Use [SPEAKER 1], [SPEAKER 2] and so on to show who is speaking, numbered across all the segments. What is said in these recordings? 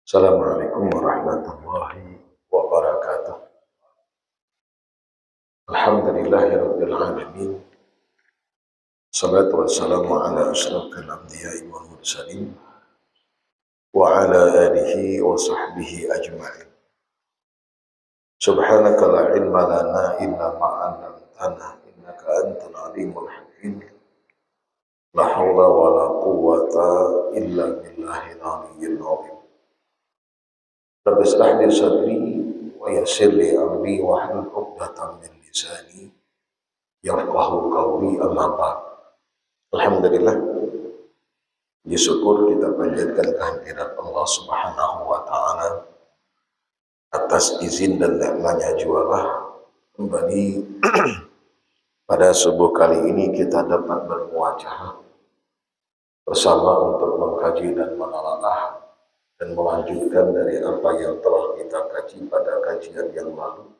[SPEAKER 1] Assalamualaikum warahmatullahi wabarakatuh. Alhamdulillahirabbil alamin. Salatu wassalamu ala asyrafil anbiya'i wal mursalin wa ala alihi wa sahbihi ajma'in. Subhanaka la ilma lana illa ma 'allamtana innaka antal alimul hakim. La haula wa la quwwata illa billahil aliyyil 'azim. Rabbi ishrah li sadri wa yassir li amri wahlul 'uqdatam min lisani yafqahu qawli, amma ba'd. Alhamdulillah, syukur kita panjatkan kehadirat Allah Subhanahu wa taala atas izin dan nikmatnya jualah kembali pada subuh kali ini kita dapat bermuajahah bersama untuk mengkaji dan menelaah dan melanjutkan dari apa yang telah kita kaji pada kajian yang lalu.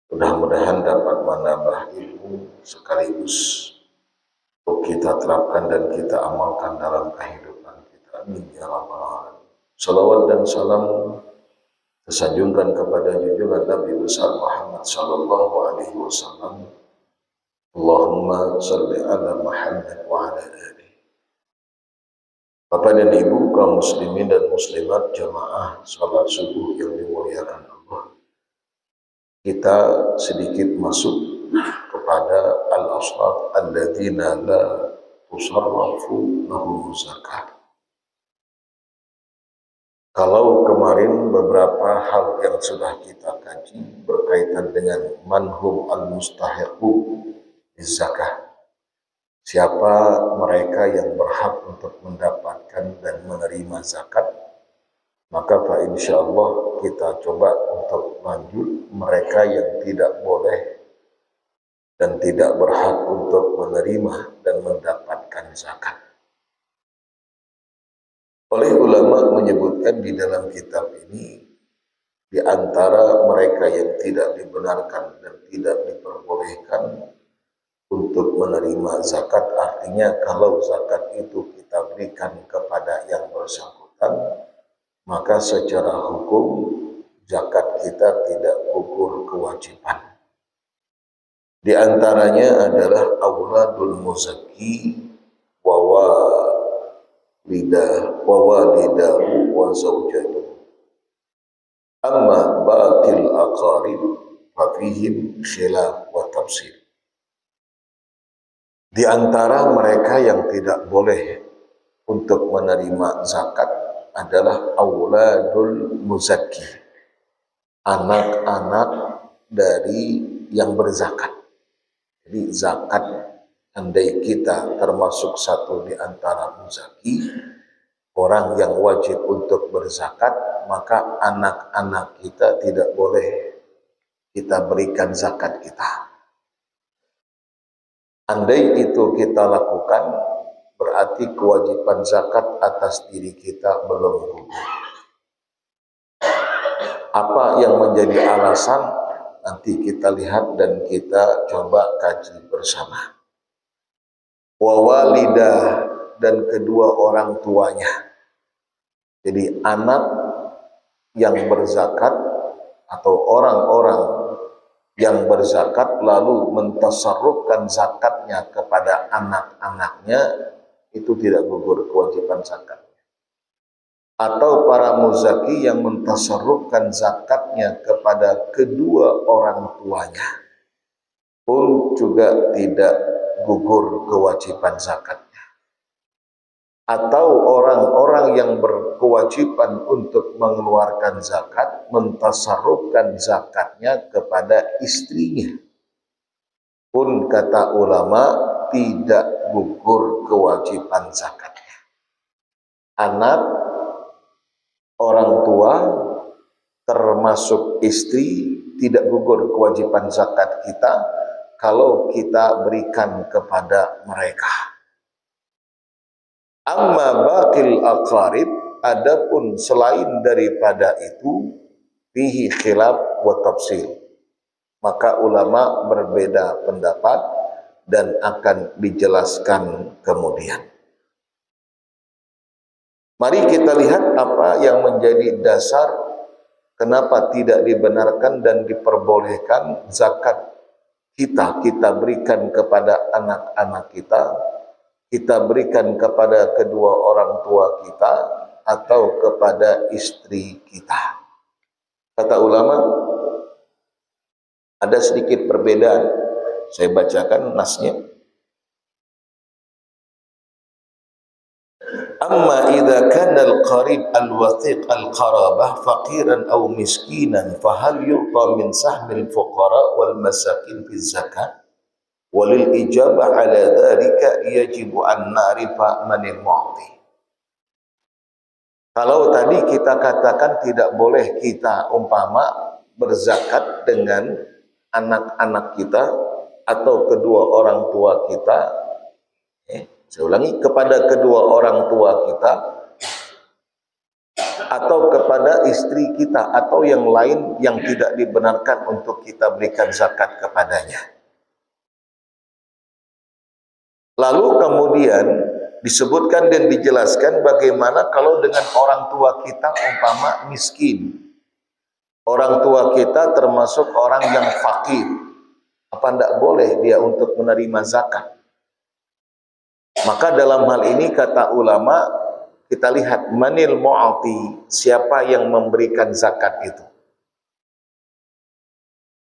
[SPEAKER 1] Mudah-mudahan dapat menambah ilmu sekaligus untuk kita terapkan dan kita amalkan dalam kehidupan kita. Amin ya rabbal alamin. Salawat dan salam tersanjungkan kepada junjungan Nabi besar Muhammad sallallahu alaihi wasallam. Allahumma shalli ala Muhammad wa ala alihi. Bapak dan Ibu kaum muslimin dan muslimat jamaah salat subuh yang dimuliakan Allah. Kita sedikit masuk kepada al-ashraf alladzina la tusarrafu lahum zakat. Kalau kemarin beberapa hal yang sudah kita kaji berkaitan dengan manhum al-mustahiqu zakah. Siapa mereka yang berhak untuk mendapatkan dan menerima zakat, maka Pak insya Allah kita coba untuk lanjut mereka yang tidak boleh dan tidak berhak untuk menerima dan mendapatkan zakat. Oleh ulama menyebutkan di dalam kitab ini, di antara mereka yang tidak dibenarkan dan tidak diperbolehkan untuk menerima zakat, artinya kalau zakat itu kita berikan kepada yang bersangkutan, maka secara hukum zakat kita tidak gugur kewajiban. Di antaranya adalah auladul muzakki wa walidahu wa zawjatuhu. Amma baqil aqarib fa fihim khilaf wa tafsir. Di antara mereka yang tidak boleh untuk menerima zakat adalah auladul muzakki, anak-anak dari yang berzakat. Jadi zakat, andai kita termasuk satu di antara muzakki, orang yang wajib untuk berzakat, maka anak-anak kita tidak boleh kita berikan zakat kita. Andai itu kita lakukan, berarti kewajiban zakat atas diri kita belum gugur. Apa yang menjadi alasan? Nanti kita lihat dan kita coba kaji bersama. Wa walidah, dan kedua orang tuanya. Jadi anak yang berzakat atau orang-orang yang berzakat lalu mentasarrufkan zakatnya kepada anak-anaknya, itu tidak gugur kewajiban zakat. Atau para muzaki yang mentasarrufkan zakatnya kepada kedua orang tuanya pun juga tidak gugur kewajiban zakatnya. Atau orang-orang yang berkewajiban untuk mengeluarkan zakat mentasarrufkan zakatnya kepada istrinya pun kata ulama tidak gugur kewajiban zakatnya. Anak, orang tua, termasuk istri, tidak gugur kewajiban zakat kita kalau kita berikan kepada mereka. Amma baqil aqarib, adapun selain daripada itu, fihi khilaf wa tafsir, maka ulama berbeda pendapat dan akan dijelaskan kemudian. Mari kita lihat apa yang menjadi dasar kenapa tidak dibenarkan dan diperbolehkan zakat kita berikan kepada anak-anak kita berikan kepada kedua orang tua kita, atau kepada istri kita. Kata ulama, ada sedikit perbedaan. Saya bacakan nasnya. Amma idza kana al-qarib al-wathiq al-qarabah faqiran aw miskinan fahal yu'ta min sahmil fuqara wal masakin fi zakat? Walil ijabah ala dhalika yajibu an na'rifa manil mu'ti. Kalau tadi kita katakan tidak boleh kita umpama berzakat dengan anak-anak kita atau kedua orang tua kita, saya ulangi, kepada kedua orang tua kita atau kepada istri kita atau yang lain yang tidak dibenarkan untuk kita berikan zakat kepadanya. Lalu kemudian disebutkan dan dijelaskan bagaimana kalau dengan orang tua kita umpama miskin. Orang tua kita termasuk orang yang fakir. Apa tidak boleh dia untuk menerima zakat? Maka dalam hal ini kata ulama, kita lihat manil mu'ati, siapa yang memberikan zakat itu.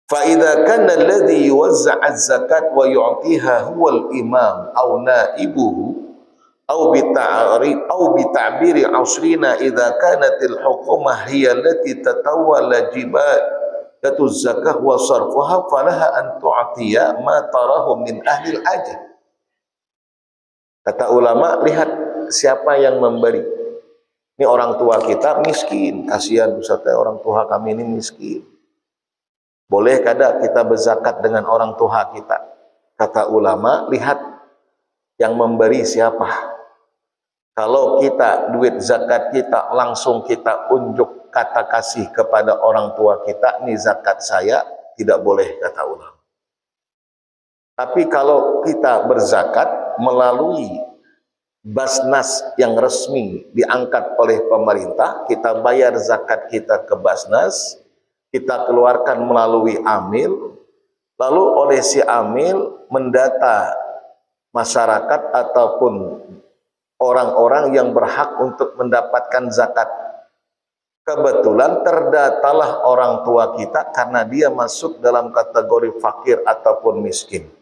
[SPEAKER 1] Fa idza kana alladhi yuwazza'a az-zakat wa yu'tiha huwa al-imam aw naibuhu aw bita'biri asrina idza kanat al-hukumah hiya allati tatawalla jibatu zakah wa sarfuha falaha an tu'tiya ma tarahu min ahli al-ajr. Kata ulama, lihat siapa yang memberi. Ini orang tua kita miskin, kasihan Ustaz, orang tua kami ini miskin. Boleh kada kita berzakat dengan orang tua kita? Kata ulama, lihat yang memberi siapa. Kalau kita duit zakat kita langsung kita unjuk kata kasih kepada orang tua kita, ini zakat saya, tidak boleh kata ulama. Tapi kalau kita berzakat melalui Basnas yang resmi diangkat oleh pemerintah, kita bayar zakat kita ke Basnas, kita keluarkan melalui amil, lalu oleh si amil mendata masyarakat ataupun orang-orang yang berhak untuk mendapatkan zakat. Kebetulan terdatalah orang tua kita karena dia masuk dalam kategori fakir ataupun miskin.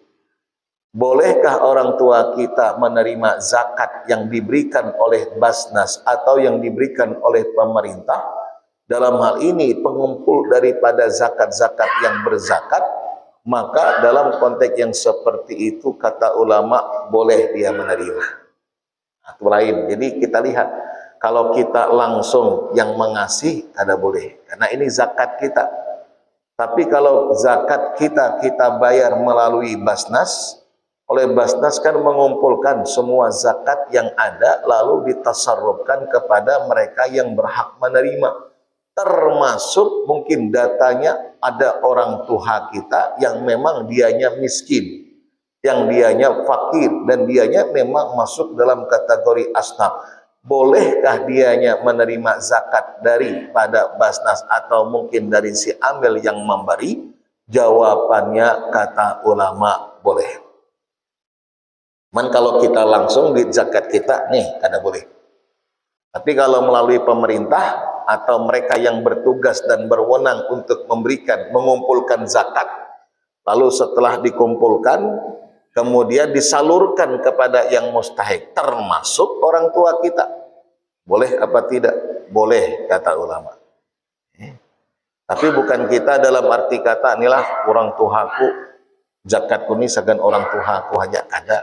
[SPEAKER 1] Bolehkah orang tua kita menerima zakat yang diberikan oleh Basnas atau yang diberikan oleh pemerintah? Dalam hal ini pengumpul daripada zakat-zakat yang berzakat, maka dalam konteks yang seperti itu kata ulama boleh dia menerima. Itu lain. Jadi kita lihat, kalau kita langsung yang mengasih kada boleh, karena ini zakat kita. Tapi kalau zakat kita bayar melalui Basnas, oleh Basnas kan mengumpulkan semua zakat yang ada lalu ditasarrufkan kepada mereka yang berhak menerima. Termasuk mungkin datanya ada orang tua kita yang memang dianya miskin, yang dianya fakir, dan dianya memang masuk dalam kategori asnaf. Bolehkah dianya menerima zakat daripada Basnas atau mungkin dari si amil yang memberi? Jawabannya kata ulama boleh. Man kalau kita langsung di zakat kita nih kada boleh. Tapi kalau melalui pemerintah atau mereka yang bertugas dan berwenang untuk mengumpulkan zakat, lalu setelah dikumpulkan kemudian disalurkan kepada yang mustahik, termasuk orang tua kita, boleh apa tidak? Boleh kata ulama. Tapi bukan kita dalam arti kata inilah orang tuaku, zakatku ini sagan orang tuaku hanya kada.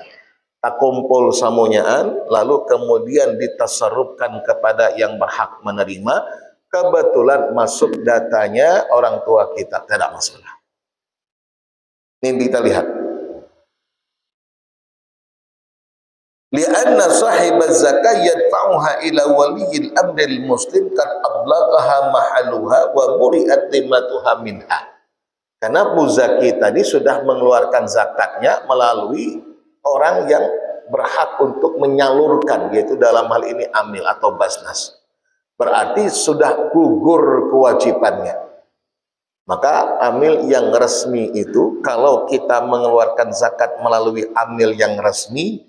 [SPEAKER 1] Tak kumpul samunyaan, lalu kemudian ditasarrufkan kepada yang berhak menerima, kebetulan masuk datanya orang tua kita, tidak masalah. Ini kita lihat. Lianna sahibaz zakah yadfa'uha ila waliyil amril muslim kad ablaghaha mahaluha wa muri'at dimatuha minha. Karena muzaki tadi sudah mengeluarkan zakatnya melalui orang yang berhak untuk menyalurkan, yaitu dalam hal ini amil atau basnas. Berarti sudah gugur kewajibannya. Maka amil yang resmi itu, kalau kita mengeluarkan zakat melalui amil yang resmi,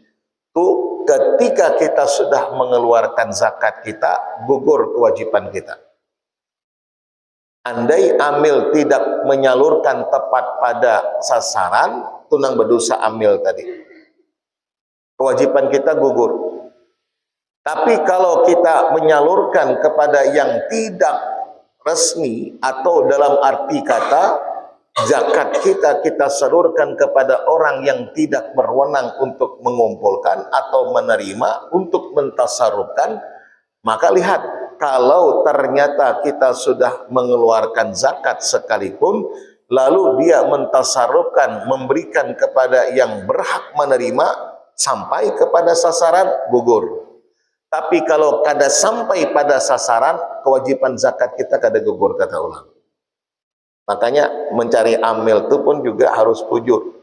[SPEAKER 1] itu ketika kita sudah mengeluarkan zakat kita, gugur kewajiban kita. Andai amil tidak menyalurkan tepat pada sasaran, tunang berdosa amil tadi, kewajiban kita gugur. Tapi kalau kita menyalurkan kepada yang tidak resmi, atau dalam arti kata zakat kita salurkan kepada orang yang tidak berwenang untuk mengumpulkan atau menerima untuk mentasarufkan, maka lihat, kalau ternyata kita sudah mengeluarkan zakat sekalipun, lalu dia mentasarufkan, memberikan kepada yang berhak menerima sampai kepada sasaran, gugur. Tapi kalau kada sampai pada sasaran, kewajiban zakat kita kada gugur, kata ulama. Makanya mencari amil itu pun juga harus jujur.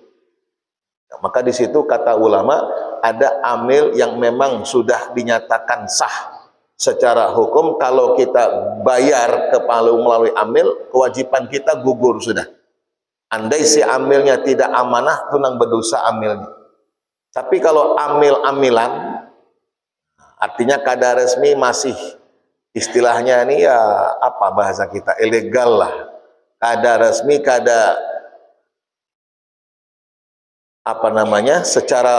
[SPEAKER 1] Maka di situ kata ulama, ada amil yang memang sudah dinyatakan sah secara hukum. Kalau kita bayar melalui amil, kewajiban kita gugur sudah. Andai si amilnya tidak amanah, tunang berdosa amilnya. Tapi kalau amil-amilan, artinya kada resmi, masih istilahnya ini ya apa bahasa kita, ilegal lah. Kada resmi, kada apa namanya, secara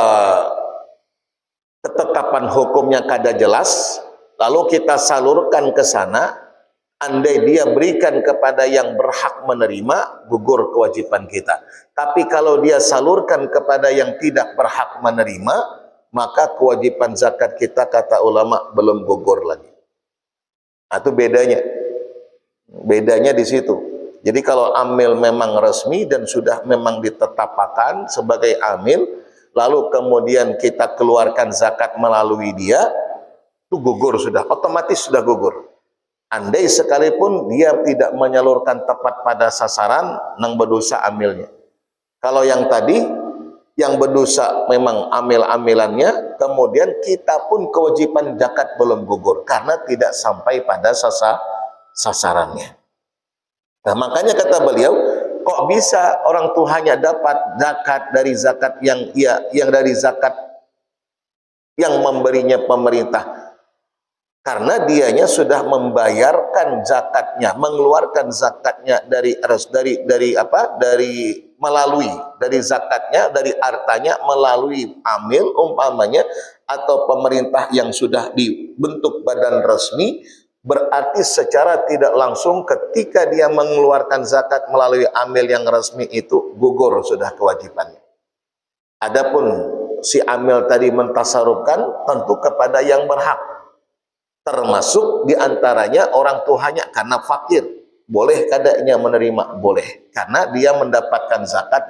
[SPEAKER 1] ketetapan hukumnya kada jelas, lalu kita salurkan ke sana, andai dia berikan kepada yang berhak menerima, gugur kewajiban kita. Tapi kalau dia salurkan kepada yang tidak berhak menerima, maka kewajiban zakat kita, kata ulama, belum gugur lagi. Itu bedanya. Bedanya di situ. Jadi kalau amil memang resmi dan sudah memang ditetapkan sebagai amil, lalu kemudian kita keluarkan zakat melalui dia, itu gugur sudah, otomatis sudah gugur. Andai sekalipun dia tidak menyalurkan tepat pada sasaran, nang berdosa amilnya. Kalau yang tadi, yang berdosa memang amil-amilannya, kemudian kita pun kewajiban zakat belum gugur karena tidak sampai pada sasarannya. Nah, makanya kata beliau, kok bisa orang tuh hanya dapat zakat dari zakat yang dari zakat yang memberinya pemerintah? Karena dianya sudah membayarkan zakatnya, mengeluarkan zakatnya dari zakatnya, dari hartanya melalui amil umpamanya, atau pemerintah yang sudah dibentuk badan resmi. Berarti secara tidak langsung ketika dia mengeluarkan zakat melalui amil yang resmi itu, gugur sudah kewajibannya. Adapun si amil tadi mentasarufkan tentu kepada yang berhak, termasuk diantaranya orang tuanya karena fakir. Boleh kadanya menerima? Boleh, karena dia mendapatkan zakat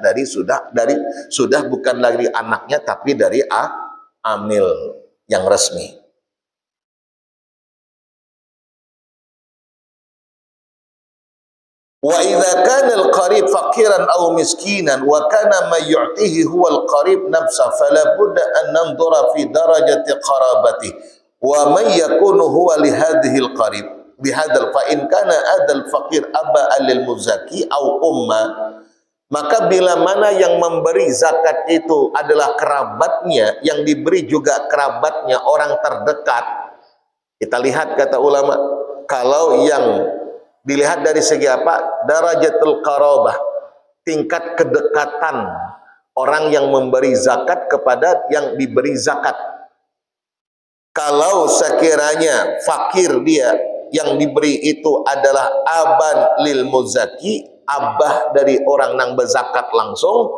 [SPEAKER 1] sudah bukan lagi anaknya, tapi dari amil yang resmi. Wa idza kana al-qarib faqiran aw miskinan wa kana ma yu'tihi huwa al-qarib nafsa fala budda an nanzura fi darajati qarabati wa man yakunu huwa li hadhihi al-qarib bihadzal fa in kana adal faqir aba lil muzaki aw umma, maka bila mana yang memberi zakat itu adalah kerabatnya, yang diberi juga kerabatnya, orang terdekat. Kita lihat kata ulama, kalau yang dilihat dari segi apa? Darajatul qarabah, tingkat kedekatan orang yang memberi zakat kepada yang diberi zakat. Kalau sekiranya fakir dia, yang diberi itu adalah aban lil muzaki, abah dari orang yang berzakat langsung,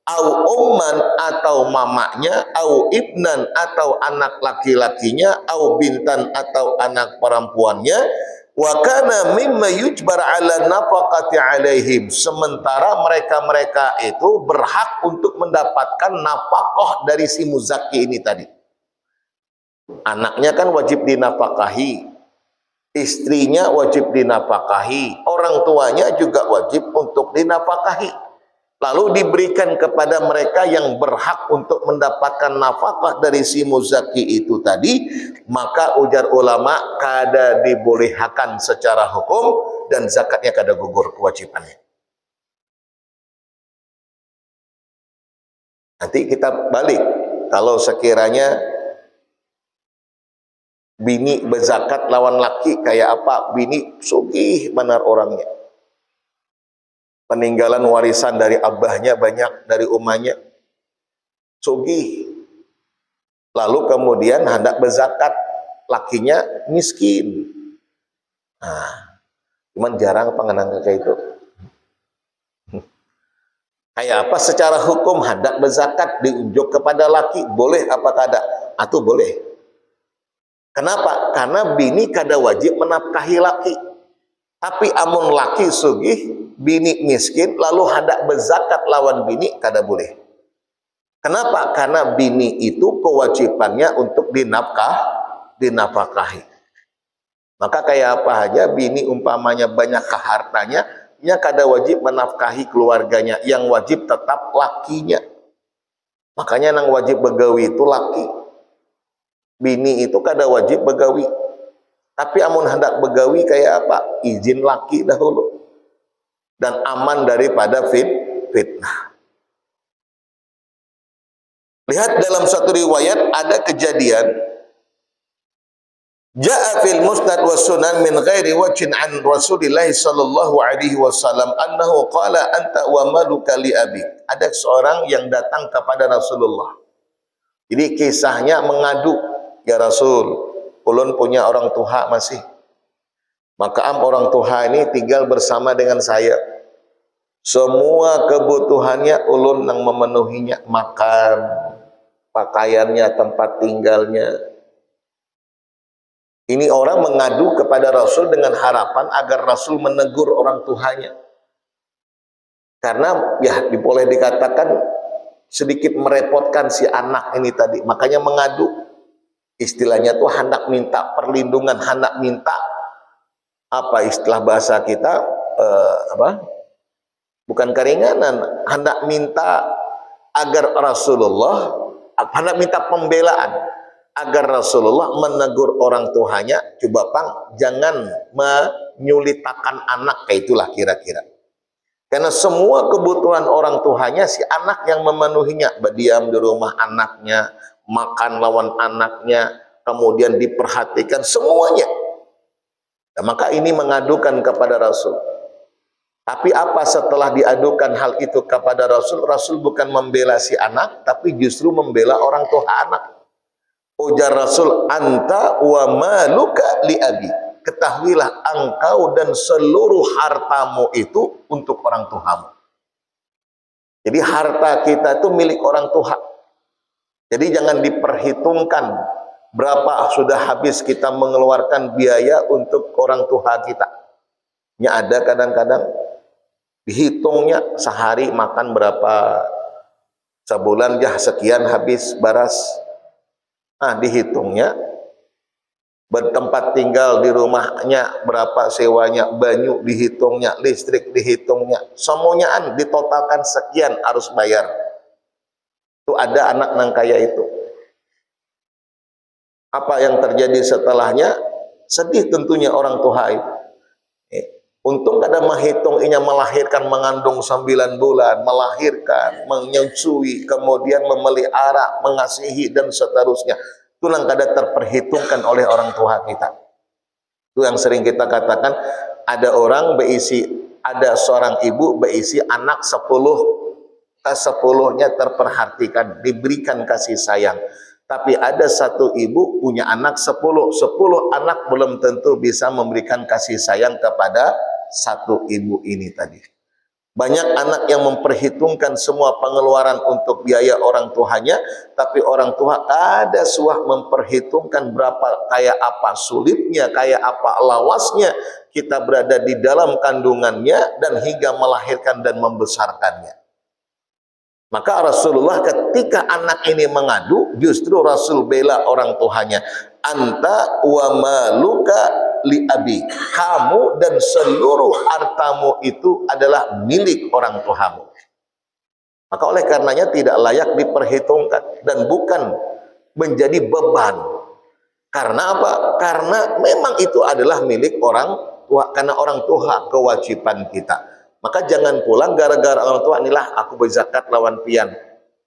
[SPEAKER 1] au umman atau mamanya, au ibnan atau anak laki-lakinya, au bintan atau anak perempuannya, wa kana mimma yujbar ala nafaqati alaihim, sementara mereka-mereka itu berhak untuk mendapatkan nafkah dari si muzaki ini tadi. Anaknya kan wajib dinafkahi, istrinya wajib dinafkahi, orang tuanya juga wajib untuk dinafkahi. lalu diberikan kepada mereka yang berhak untuk mendapatkan nafkah dari si muzaki itu tadi, maka ujar ulama kada dibolehkan secara hukum dan zakatnya kada gugur kewajibannya. Nanti kita balik, kalau sekiranya bini berzakat lawan laki kayak apa, bini sugih benar orangnya, peninggalan warisan dari abahnya banyak, dari umahnya sugih, lalu kemudian hendak berzakat, lakinya miskin. Nah, cuman jarang pengenang kayak itu. Kayak apa secara hukum hendak berzakat diunjuk kepada laki, boleh apa kada? Atau boleh. Kenapa? Karena bini kada wajib menafkahi laki. Tapi amun laki sugih, bini miskin, lalu hendak berzakat lawan bini, kada boleh. Kenapa? Karena bini itu kewajibannya untuk dinafkahi. Maka kayak apa aja, bini umpamanya banyak hartanya, nya kada wajib menafkahi keluarganya, yang wajib tetap lakinya. Makanya yang wajib begawi itu laki. Bini itu kada wajib begawi. Tapi amun hendak begawi kayak apa? Izin laki dahulu. Dan aman daripada fitnah. Lihat dalam satu riwayat ada kejadian, Ja'a fil musnad wa sunan min ghairi wajhin an Rasulillah sallallahu alaihi wasallam annahu qala anta wa maluka li abi. Ada seorang yang datang kepada Rasulullah. Jadi kisahnya mengadu, ya Rasul, ulun punya orang tua masih. Maka orang tua ini tinggal bersama dengan saya. Semua kebutuhannya ulun yang memenuhinya, makan, pakaiannya, tempat tinggalnya. Ini orang mengadu kepada Rasul dengan harapan agar Rasul menegur orang tuanya. Karena ya boleh dikatakan sedikit merepotkan si anak ini tadi. Makanya mengadu. Istilahnya tuh hendak minta perlindungan, hendak minta apa istilah bahasa kita bukan keringanan, hendak minta agar Rasulullah, hendak minta pembelaan agar Rasulullah menegur orang tuanya, coba pang jangan menyulitakan anak, kayak itulah kira-kira. Karena semua kebutuhan orang tuanya si anak yang memenuhinya, berdiam di rumah anaknya, makan lawan anaknya, kemudian diperhatikan semuanya. Nah, maka ini mengadukan kepada Rasul. Tapi apa setelah diadukan hal itu kepada Rasul, Rasul bukan membela si anak, tapi justru membela orang tua anak. Ujar Rasul, anta wa maluka li abi. Ketahuilah engkau dan seluruh hartamu itu untuk orang tuamu. Jadi harta kita itu milik orang tua. Jadi jangan diperhitungkan berapa sudah habis kita mengeluarkan biaya untuk orang tua kita. Ya ada kadang-kadang dihitungnya sehari makan berapa, sebulan ya sekian habis baras. Nah, dihitungnya bertempat tinggal di rumahnya berapa sewanya, banyu dihitungnya, listrik dihitungnya, semuanya ditotalkan sekian harus bayar. Itu ada anak nang kaya itu. Apa yang terjadi setelahnya? Sedih tentunya orang tua itu. Untung kada menghitung inya melahirkan, mengandung 9 bulan, melahirkan, menyusui, kemudian memelihara, mengasihi dan seterusnya. Itu yang kada terperhitungkan oleh orang tua kita. Itu yang sering kita katakan, ada orang ada seorang ibu berisi anak 10, ke-10-nya terperhatikan, diberikan kasih sayang. Tapi ada satu ibu punya anak 10 anak belum tentu bisa memberikan kasih sayang kepada satu ibu ini tadi. Banyak anak yang memperhitungkan semua pengeluaran untuk biaya orang tuanya, tapi orang tua ada suah memperhitungkan berapa, kayak apa sulitnya, kayak apa lawasnya kita berada di dalam kandungannya dan hingga melahirkan dan membesarkannya. Maka Rasulullah ketika anak ini mengadu, justru Rasul bela orang tuanya. Anta wa maluka li abi. Kamu dan seluruh hartamu itu adalah milik orang tuamu. Maka oleh karenanya tidak layak diperhitungkan dan bukan menjadi beban. Karena apa? Karena memang itu adalah milik orang tua, karena orang tua kewajiban kita. Maka jangan pulang gara-gara orang tua, inilah aku berzakat lawan pian.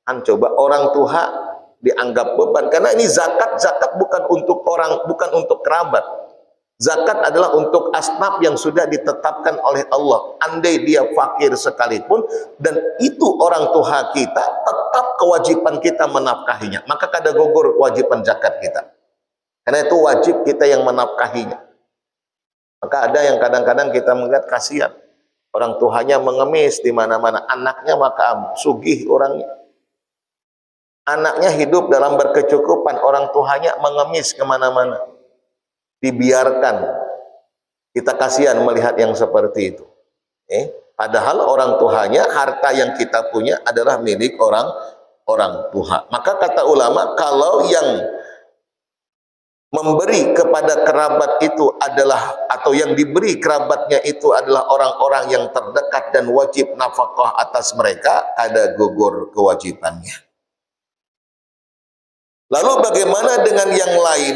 [SPEAKER 1] Kan coba orang tua dianggap beban, karena ini zakat bukan untuk orang, bukan untuk kerabat. Zakat adalah untuk asnaf yang sudah ditetapkan oleh Allah. Andai dia fakir sekalipun dan itu orang tua kita, tetap kewajiban kita menafkahinya. Maka kada gugur kewajiban zakat kita. Karena itu wajib kita yang menafkahinya. Maka ada yang kadang-kadang kita melihat kasihan. Orang tuanya mengemis di mana-mana, anaknya maka sugih orangnya. Anaknya hidup dalam berkecukupan, orang tuanya mengemis kemana-mana. Dibiarkan. Kita kasihan melihat yang seperti itu. Padahal orang tuanya, harta yang kita punya adalah milik orang tua. Maka kata ulama, kalau yang memberi kepada kerabat itu adalah, atau yang diberi kerabatnya itu adalah orang-orang yang terdekat dan wajib nafkah atas mereka, ada gugur kewajibannya. Lalu bagaimana dengan yang lain?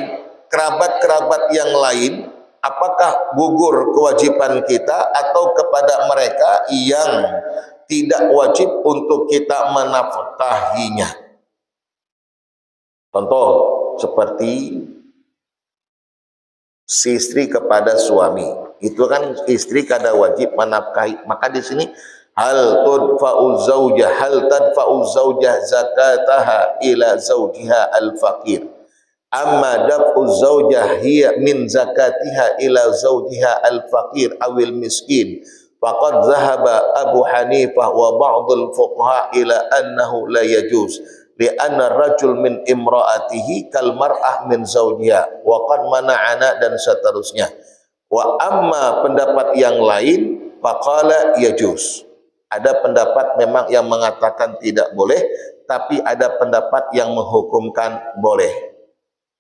[SPEAKER 1] Kerabat-kerabat yang lain, apakah gugur kewajiban kita atau kepada mereka yang tidak wajib untuk kita menafkahinya? Contoh seperti si istri kepada suami, itu kan istri kada wajib menafkahi. Maka di sini hal tadfa'u zaujah zakataha ila zaujiha al-faqir. Amma daf'u zaujah hiya min zakatiha ila zaujiha al-faqir awil miskin. Faqad zahaba Abu Hanifah wa ba'dul fuqaha ila annahu la yajuz. Li'anna rajul min imra'atihi kal mar'ah min zaujiha. Wa qad mana'ana dan seterusnya. Wa amma pendapat yang lain faqala yajuz. Ada pendapat memang yang mengatakan tidak boleh, tapi ada pendapat yang menghukumkan boleh.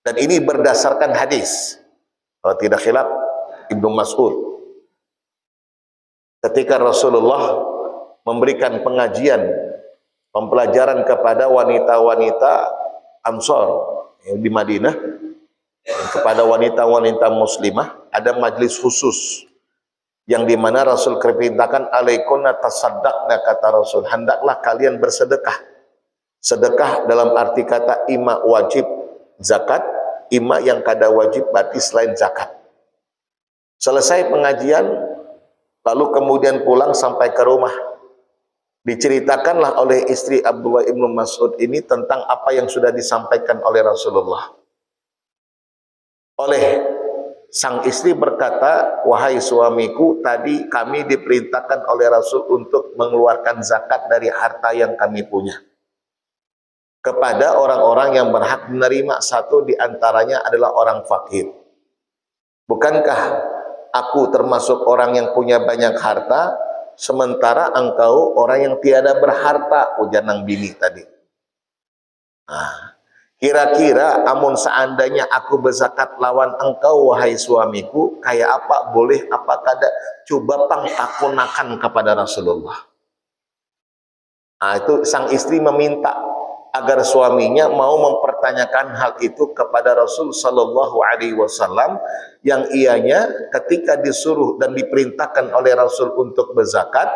[SPEAKER 1] Dan ini berdasarkan hadis. Kalau tidak khilaf, Ibnu Mas'ud. Ketika Rasulullah memberikan pengajian, pembelajaran kepada wanita-wanita Ansor di Madinah, kepada wanita-wanita muslimah, ada majlis khusus yang dimana Rasul perintahkan alaikunna tasaddaqna, kata Rasul, hendaklah kalian bersedekah. Sedekah dalam arti kata ima wajib zakat, ima yang kada wajib berarti selain zakat. Selesai pengajian, lalu kemudian pulang sampai ke rumah. Diceritakanlah oleh istri Abdullah ibnu Mas'ud ini tentang apa yang sudah disampaikan oleh Rasulullah. Oleh sang istri berkata, wahai suamiku, tadi kami diperintahkan oleh Rasul untuk mengeluarkan zakat dari harta yang kami punya kepada orang-orang yang berhak menerima, satu di antaranya adalah orang fakir. Bukankah aku termasuk orang yang punya banyak harta, sementara engkau orang yang tiada berharta, ujar nang bini tadi. Nah, kira-kira amun seandainya aku berzakat lawan engkau wahai suamiku, kayak apa, boleh apa kada? Coba pang takunakan kepada Rasulullah. Nah, itu sang istri meminta agar suaminya mau mempertanyakan hal itu kepada Rasul Sallallahu Alaihi Wasallam, yang ianya ketika disuruh dan diperintahkan oleh Rasul untuk berzakat,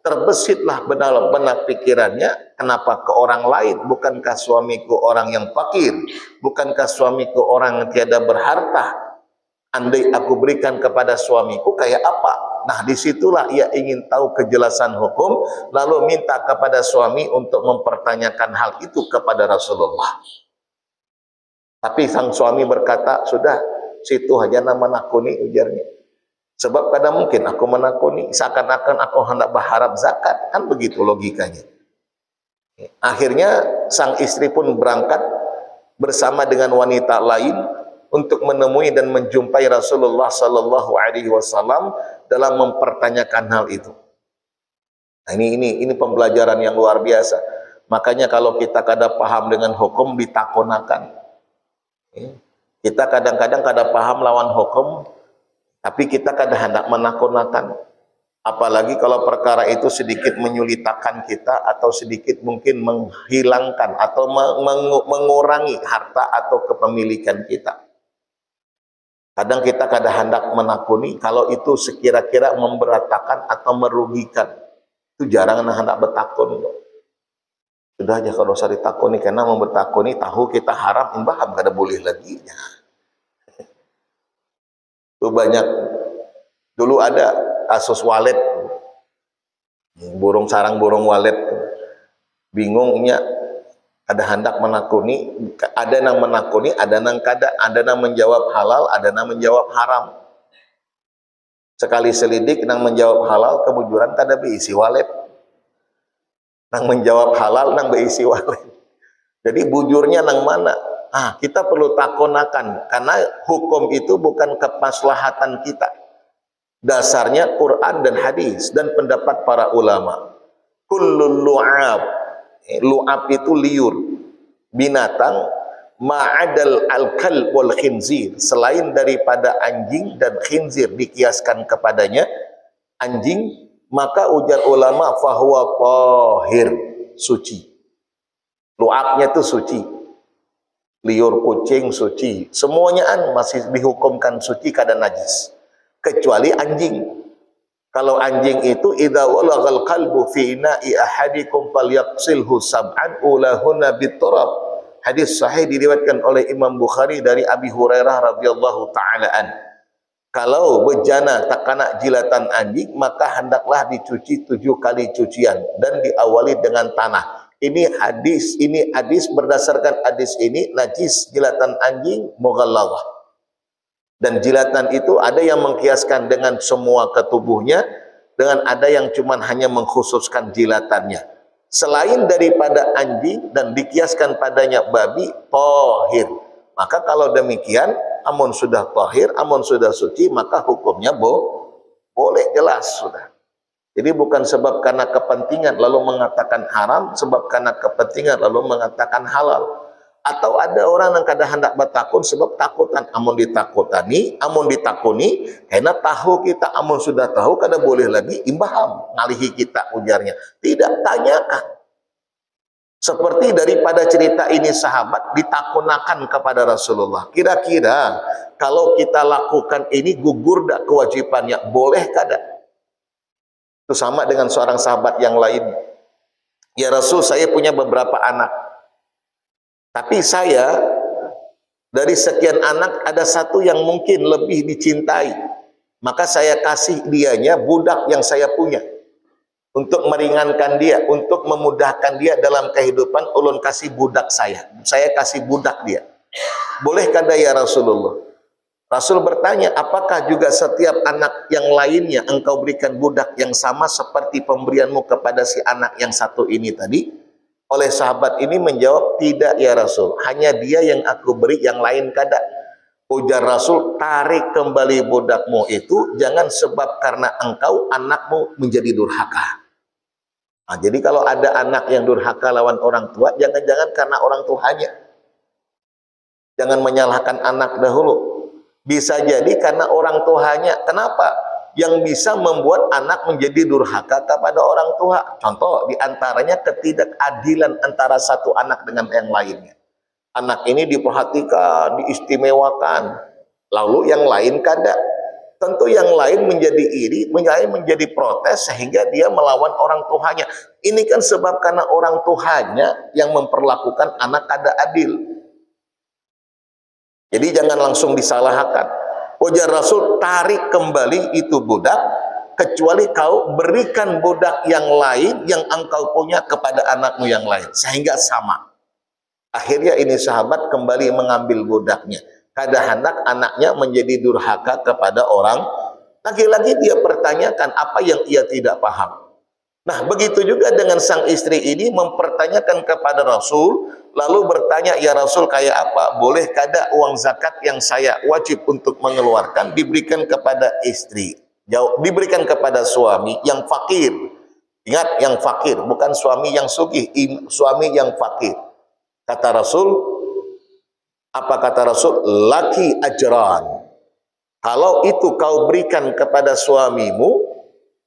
[SPEAKER 1] terbesitlah benar-benar pikirannya, kenapa ke orang lain? Bukankah suamiku orang yang fakir? Bukankah suamiku orang yang tiada berharta? Andai aku berikan kepada suamiku kayak apa? Nah, disitulah ia ingin tahu kejelasan hukum, lalu minta kepada suami untuk mempertanyakan hal itu kepada Rasulullah. Tapi sang suami berkata, sudah, situ aja nama nakuni, ujarnya. Sebab kadang mungkin aku menakuni, seakan-akan aku hendak berharap zakat, kan begitu logikanya. Akhirnya sang istri pun berangkat bersama dengan wanita lain untuk menemui dan menjumpai Rasulullah Sallallahu Alaihi Wasallam dalam mempertanyakan hal itu. Nah, ini pembelajaran yang luar biasa. Makanya kalau kita kada paham dengan hukum, ditakonakan. Kita kadang-kadang kada paham lawan hukum, tapi kita kada hendak menakonakan. Apalagi kalau perkara itu sedikit menyulitakan kita atau sedikit mungkin menghilangkan atau mengurangi harta atau kepemilikan kita. Kadang kita hendak menakuni kalau itu sekira-kira memberatakan atau merugikan. Itu jarang hendak bertakun. Sudah aja kalau usah ditakuni, karena mau bertakuni tahu kita haram, imbaham kada boleh lagi. Itu banyak. Dulu ada kasus walet, burung sarang burung walet, bingungnya ada hendak menakuni, ada yang menakuni, ada yang kada, ada yang menjawab halal, ada yang menjawab haram. Sekali selidik nang menjawab halal, kebujuran kada beisi walet, nang menjawab halal nang beisi walet. Jadi bujurnya nang mana? Kita perlu takonakan, karena hukum itu bukan kemaslahatan kita. Dasarnya Quran dan hadis dan pendapat para ulama. Kullul lu'ab, lu'ab itu liur, binatang, ma'adal al-kalb wal khinzir, selain daripada anjing dan khinzir dikiaskan kepadanya anjing, maka ujar ulama fahuwa tahir, suci. Lu'abnya itu suci. Liur kucing suci, semuanya masih dihukumkan suci, kada najis. Kecuali anjing. Kalau anjing itu idza walagal qalbu fi ina'i ahadikum falyaqsilhu sab'an ulahunna biturab. Hadis sahih diriwayatkan oleh Imam Bukhari dari Abi Hurairah radhiyallahu taala an. Kalau bejana tak kena jilatan anjing, maka hendaklah dicuci 7 kali cucian dan diawali dengan tanah. Ini hadis berdasarkan hadis ini najis jilatan anjing mughalladhah. Dan jilatan itu ada yang mengkiaskan dengan semua ketubuhnya, dengan ada yang cuman hanya mengkhususkan jilatannya. Selain daripada anjing dan dikiaskan padanya babi, tahir. Maka kalau demikian, amun sudah tahir, amun sudah suci, maka hukumnya boleh, jelas sudah. Jadi bukan sebab karena kepentingan lalu mengatakan haram, sebab karena kepentingan lalu mengatakan halal. Atau ada orang yang kada hendak bertakun sebab takutan, amun ditakuni karena tahu kita, amun sudah tahu kada boleh lagi, imbaham ngalihi kita ujarnya. Tidak, tanyakan. Seperti daripada cerita ini sahabat ditakunakan kepada Rasulullah. Kira-kira kalau kita lakukan ini gugur dak kewajibannya, boleh kada? Itu sama dengan seorang sahabat yang lain. Ya Rasul, saya punya beberapa anak. Tapi saya dari sekian anak ada satu yang mungkin lebih dicintai. Maka saya kasih dianya budak yang saya punya. Untuk meringankan dia, untuk memudahkan dia dalam kehidupan, ulun kasih budak saya. Saya kasih budak dia. Boleh kada ya Rasulullah? Rasul bertanya, apakah juga setiap anak yang lainnya engkau berikan budak yang sama seperti pemberianmu kepada si anak yang satu ini tadi? Oleh sahabat ini menjawab, tidak ya Rasul, hanya dia yang aku beri, yang lain kada. Ujar Rasul, tarik kembali budakmu itu, jangan sebab karena engkau anakmu menjadi durhaka. Jadi kalau ada anak yang durhaka lawan orang tua, jangan-jangan karena orang tuanya. Jangan menyalahkan anak dahulu. Bisa jadi karena orang tuanya. Kenapa? Yang bisa membuat anak menjadi durhaka kepada orang tua. Contoh diantaranya ketidakadilan antara satu anak dengan yang lainnya. Anak ini diperhatikan, diistimewakan, lalu yang lain kada. Tentu yang lain menjadi iri, yang lain menjadi protes sehingga dia melawan orang tuanya. Ini kan sebab karena orang tuanya yang memperlakukan anak kada adil. Jadi jangan langsung disalahkan. Ujar Rasul, tarik kembali itu budak, kecuali kau berikan budak yang lain yang engkau punya kepada anakmu yang lain, sehingga sama. Akhirnya ini sahabat kembali mengambil budaknya. Kada hendak anaknya menjadi durhaka kepada orang. Lagi-lagi dia pertanyakan apa yang ia tidak paham. Nah, begitu juga dengan sang istri ini mempertanyakan kepada Rasul, lalu bertanya, ya Rasul, kayak apa? Boleh kada uang zakat yang saya wajib untuk mengeluarkan diberikan kepada istri? Jauh, diberikan kepada suami yang fakir. Ingat, yang fakir, bukan suami yang sugih, suami yang fakir. Kata Rasul, apa kata Rasul? Laki ajran. Kalau itu kau berikan kepada suamimu,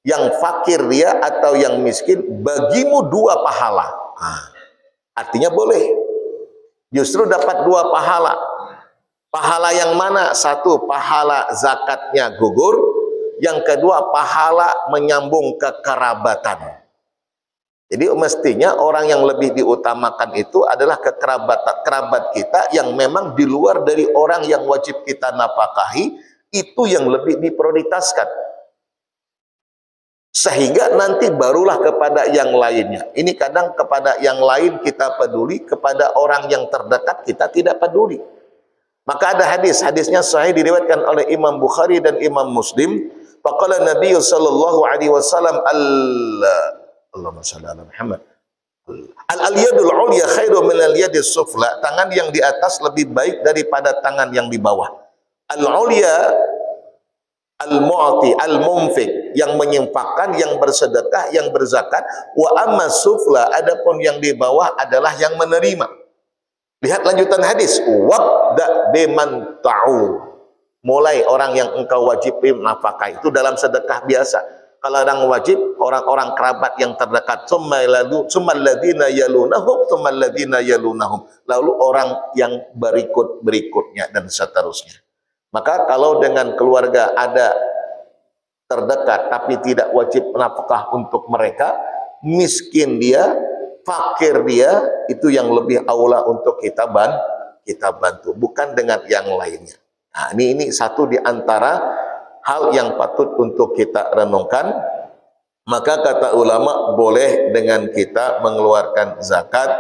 [SPEAKER 1] yang fakir dia atau yang miskin, bagimu 2 pahala. Nah, artinya boleh. Justru dapat 2 pahala. Pahala yang mana? Satu, pahala zakatnya gugur. Yang kedua, pahala menyambung kekerabatan. Jadi mestinya orang yang lebih diutamakan itu adalah kerabat kita yang memang di luar dari orang yang wajib kita nafkahi, itu yang lebih diprioritaskan. Sehingga nanti barulah kepada yang lainnya. Ini kadang kepada yang lain kita peduli, kepada orang yang terdekat kita tidak peduli. Maka ada hadisnya sahih diriwayatkan oleh Imam Bukhari dan Imam Muslim. Faqala Nabi sallallahu alaihi wasallam Allahumma shalli ala Muhammad. Al-yadul ulya khairu min al-yadis sufla. Tangan yang di atas lebih baik daripada tangan yang di bawah. Al-ulya al-mu'ti, al-munfik, yang menyimpakkan, yang bersedekah, yang berzakat. Wa amma sufla, adapun yang di bawah adalah yang menerima. Lihat lanjutan hadis. Wabda biman ta'u. Mulai orang yang engkau wajib nafkah itu dalam sedekah biasa. Kalau orang wajib, orang-orang kerabat yang terdekat. Tsummalladina yalunahum, tsummalladina yalunahum. Lalu orang yang berikutnya dan seterusnya. Maka kalau dengan keluarga ada terdekat tapi tidak wajib nafkah untuk mereka, miskin dia, fakir dia, itu yang lebih aula untuk kita bantu, bukan dengan yang lainnya. Nah, ini satu di antara hal yang patut untuk kita renungkan. Maka kata ulama, boleh dengan kita mengeluarkan zakat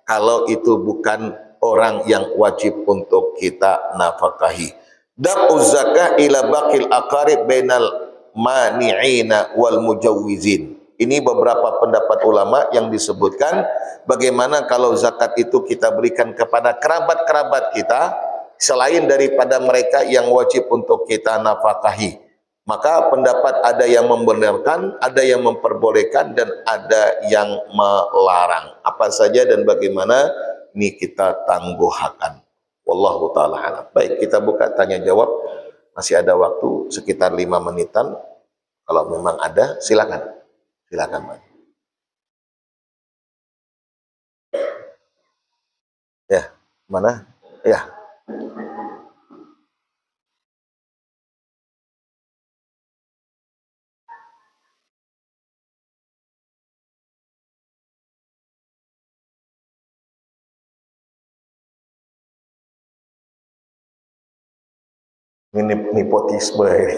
[SPEAKER 1] kalau itu bukan orang yang wajib untuk kita nafkahi. Da'u zakah ila baqil aqarib bainal mani'ina wal mujawwizin. Ini beberapa pendapat ulama yang disebutkan bagaimana kalau zakat itu kita berikan kepada kerabat-kerabat kita selain daripada mereka yang wajib untuk kita nafkahi. Maka pendapat ada yang membenarkan, ada yang memperbolehkan, dan ada yang melarang. Apa saja dan bagaimana ini kita tangguhkan. Wallahu ta'ala alam. Baik, kita buka tanya jawab. Masih ada waktu sekitar 5 menitan. Kalau memang ada, silakan. Silakan, Pak. Ya, mana? Ya. Ini nepotisme ini.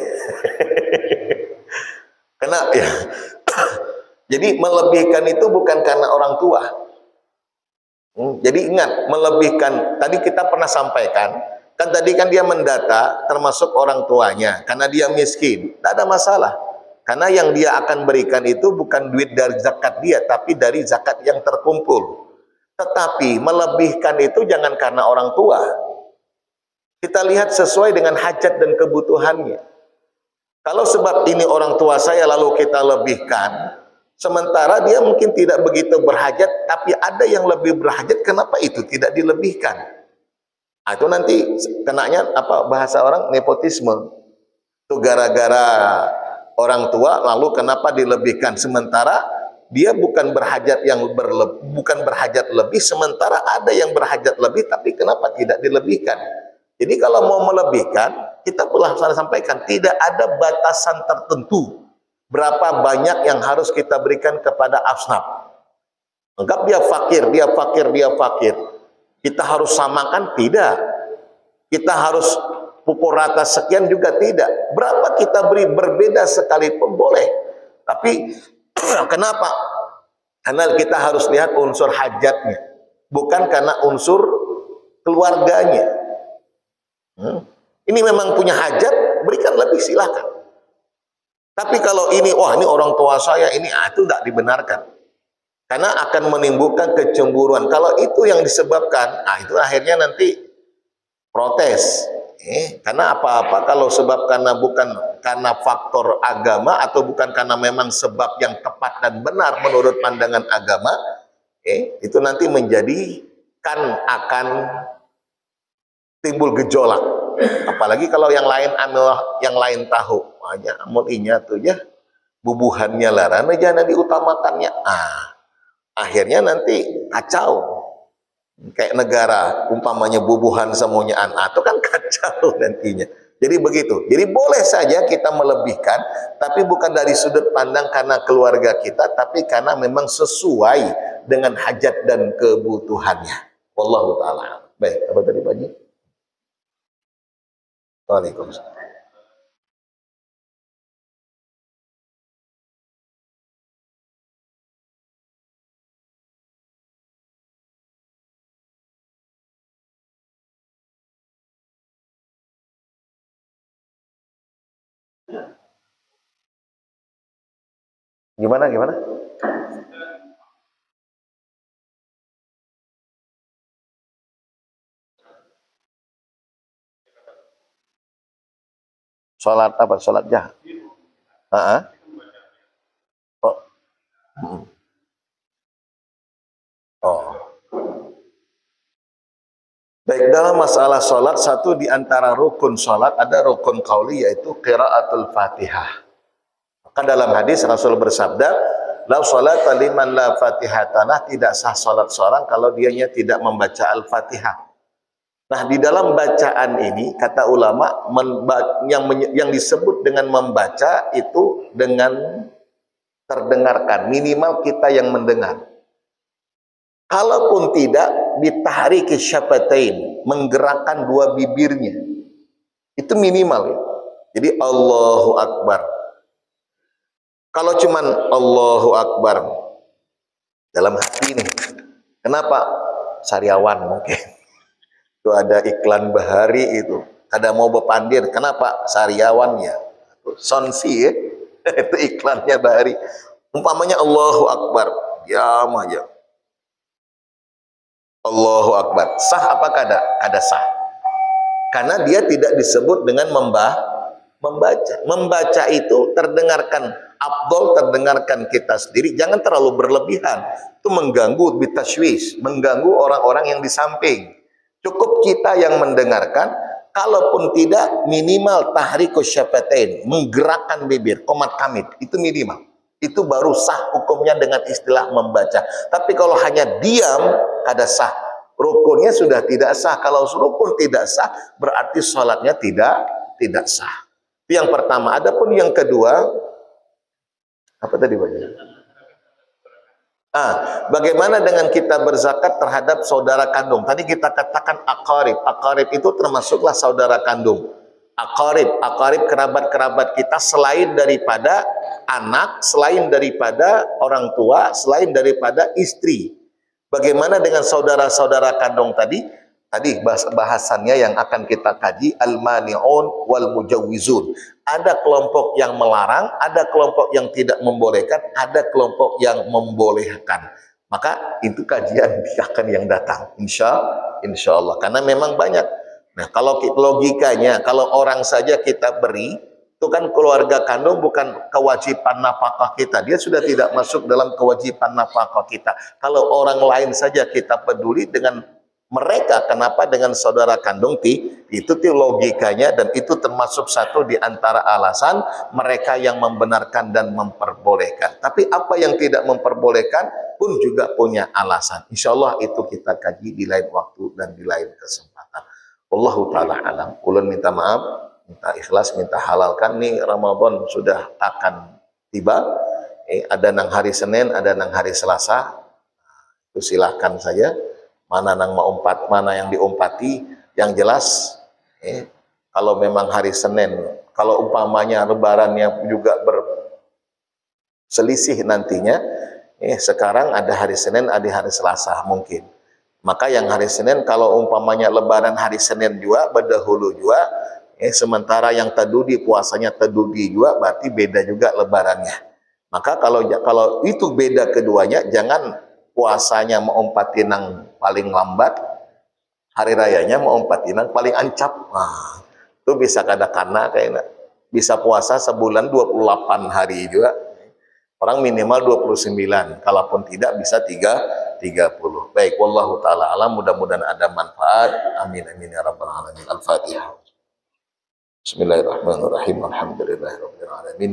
[SPEAKER 1] Karena ya, jadi melebihkan itu bukan karena orang tua. Jadi ingat, melebihkan, tadi kita pernah sampaikan, kan tadi kan dia mendata termasuk orang tuanya, karena dia miskin, tidak ada masalah. Karena yang dia akan berikan itu bukan duit dari zakat dia, tapi dari zakat yang terkumpul. Tetapi melebihkan itu jangan karena orang tua. Kita lihat sesuai dengan hajat dan kebutuhannya. Kalau sebab ini orang tua saya lalu kita lebihkan, sementara dia mungkin tidak begitu berhajat, tapi ada yang lebih berhajat, kenapa itu tidak dilebihkan? Nah, itu nanti kenanya apa bahasa orang nepotisme. Itu gara-gara orang tua lalu kenapa dilebihkan, sementara dia bukan berhajat bukan berhajat lebih, sementara ada yang berhajat lebih, tapi kenapa tidak dilebihkan? Jadi kalau mau melebihkan, kita telah sampaikan, tidak ada batasan tertentu berapa banyak yang harus kita berikan kepada asnaf. Anggap dia fakir, dia fakir, dia fakir. Kita harus samakan? Tidak. Kita harus pukul rata sekian juga tidak. Berapa kita beri berbeda sekalipun boleh. Tapi kenapa? Karena kita harus lihat unsur hajatnya, bukan karena unsur keluarganya. Ini memang punya hajat, berikan lebih, silakan. Tapi kalau ini, wah ini orang tua saya, ini itu tidak dibenarkan. Karena akan menimbulkan kecemburuan. Kalau itu yang disebabkan, itu akhirnya nanti protes. Karena apa-apa kalau sebab karena bukan karena faktor agama atau bukan karena memang sebab yang tepat dan benar menurut pandangan agama, itu nanti menjadikan akan timbul gejolak. Apalagi kalau yang lain tahu, aja amul inya tuh ya. bubuhannya larang, jangan diutamakannya. Akhirnya nanti kacau. Kayak negara, umpamanya bubuhan semuanya itu kan kacau nantinya. Jadi begitu. Jadi boleh saja kita melebihkan, tapi bukan dari sudut pandang karena keluarga kita, tapi karena memang sesuai dengan hajat dan kebutuhannya. Wallahu ta'ala. Baik, apa tadi Pak Haji? Waalaikumsalam. Gimana? Sholat apa? Sholat jahat? Oh. Oh. Baik, dalam masalah sholat, satu di antara rukun sholat ada rukun qauli, yaitu qiraatul Fatihah. Maka dalam hadis Rasul bersabda, la sholata liman la fatihatanah, tidak sah sholat seorang kalau dianya tidak membaca Al-Fatihah. Nah, di dalam bacaan ini kata ulama yang disebut dengan membaca itu dengan terdengarkan, minimal kita yang mendengar. Kalaupun tidak, bitahriki syafatain, menggerakkan dua bibirnya. Itu minimal ya. Jadi Allahu Akbar. Kalau cuman Allahu Akbar dalam hati ini, kenapa? Sariawan mungkin. Itu ada iklan bahari itu. Kada mau bepandir, kenapa? Sariawan ya. Sonsi ya. Itu iklannya bahari. Umpamanya Allahu Akbar, diam aja. Allahu Akbar. Sah apa kada? Kada sah. Karena dia tidak disebut dengan membaca. Membaca itu terdengarkan, afdol terdengarkan kita sendiri, jangan terlalu berlebihan. Itu mengganggu bitaswis, mengganggu orang-orang yang di samping. Cukup kita yang mendengarkan, kalaupun tidak minimal tahrikus syafatain, menggerakkan bibir, qomat kamit, itu minimal. Itu baru sah hukumnya dengan istilah membaca. Tapi kalau hanya diam, kada sah. Rukunnya sudah tidak sah. Kalau rukun tidak sah, berarti sholatnya tidak sah. Itu yang pertama. Adapun yang kedua, apa tadi Pak? Bagaimana dengan kita berzakat terhadap saudara kandung? Tadi kita katakan aqarib. Aqarib itu termasuklah saudara kandung. Aqarib kerabat-kerabat kita selain daripada anak, selain daripada orang tua, selain daripada istri. Bagaimana dengan saudara-saudara kandung tadi? Tadi bahasannya yang akan kita kaji, al-mani'un wal mujawwizun. Ada kelompok yang melarang, ada kelompok yang tidak membolehkan, ada kelompok yang membolehkan. Maka itu kajian akan yang datang, insya Allah. Karena memang banyak. Nah, kalau logikanya, kalau orang saja kita beri, itu kan keluarga kandung bukan kewajiban nafkah kita. Dia sudah tidak masuk dalam kewajiban nafkah kita. Kalau orang lain saja kita peduli dengan mereka, kenapa dengan saudara kandung? Itu logikanya, dan itu termasuk satu di antara alasan mereka yang membenarkan dan memperbolehkan. Tapi apa yang tidak memperbolehkan pun juga punya alasan. Insya Allah itu kita kaji di lain waktu dan di lain kesempatan. Allahu ta'ala alam. Ulun minta maaf, minta ikhlas, minta halalkan. Nih Ramadan sudah akan tiba. Ada nang hari Senin, ada nang hari Selasa. Itu silahkan saja. Mana nang mau umpat, mana yang diumpati. Yang jelas, kalau memang hari Senin, kalau umpamanya lebarannya juga berselisih nantinya, sekarang ada hari Senin, ada hari Selasa mungkin. Maka yang hari Senin, kalau umpamanya lebaran hari Senin juga, berdahulu juga, sementara yang tadudi puasanya tadudi juga, berarti beda juga lebarannya. Maka kalau itu beda keduanya, jangan puasanya mengumpati nang paling lambat, hari rayanya mengumpati nang paling ancap. Nah, itu bisa kadang-kadang kayaknya bisa puasa sebulan 28 hari juga. Orang minimal 29, kalaupun tidak bisa 30. Baik, wallahu ta'ala alam, mudah-mudahan ada manfaat. Amin, amin ya rabbal alamin. Al-Fatihah. Bismillahirrahmanirrahim. Alhamdulillahirabbil alamin.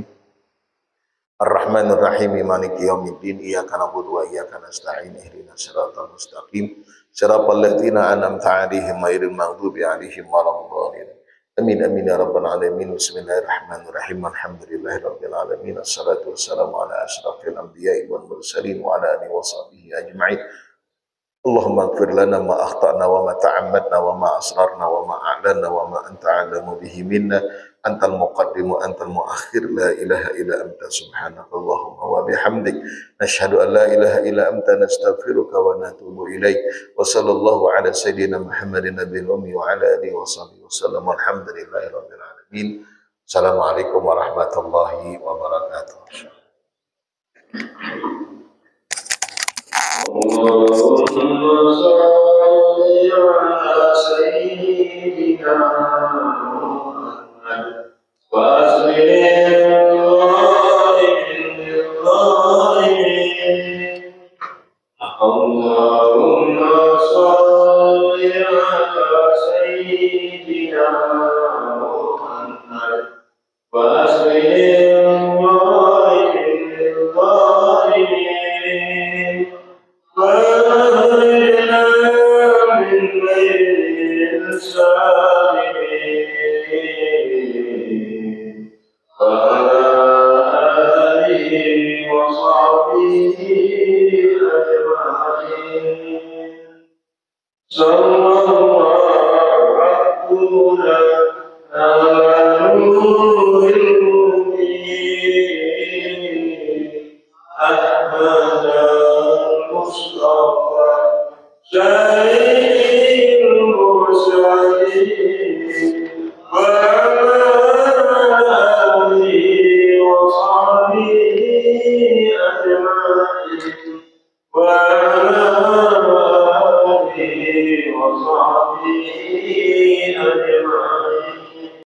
[SPEAKER 1] Ar-Rahmanir Rahim Maliki Yaumiddin Iyyaka na'budu wa iyyaka nasta'in ihdinas siratal mustaqim siratal ladzina an'amta 'alaihim ghairil maghdubi 'alaihim waladdallin. Amin amin ya rabbal alamin. Bismillahirrahmanirrahim. Alhamdulillahirabbil alamin. Assalatu wassalamu ala asyrafil anbiya'i wal mursalin wa ala alihi washabihi ajma'in. Allahumma ighfir lana ma akhtana wa ma ta'ammadna wa ma asrarna wa ma a'lanna wa ma anta 'alamu bihi minna. Antal muqaddim wa antal muakhir, la ilaha illa anta subhanaka Allahumma wa bihamdik nashhadu an la ilaha illa anta nastaghfiruka wa natubu ilaik. Wa sallallahu ala sayyidina Muhammadin nabiyil ummi wa ala alihi wa sahbihi wasallam. Alhamdulillahi rabbil alamin. Assalamualaikum warahmatullahi wabarakatuh. Allahumma shalli ala sayyidina Allahumma sholli ala sayyidina Muhammad wa aslim ghairil zalimin wa akhrijna min ghairil salimin wa ala alihi wa sahbihi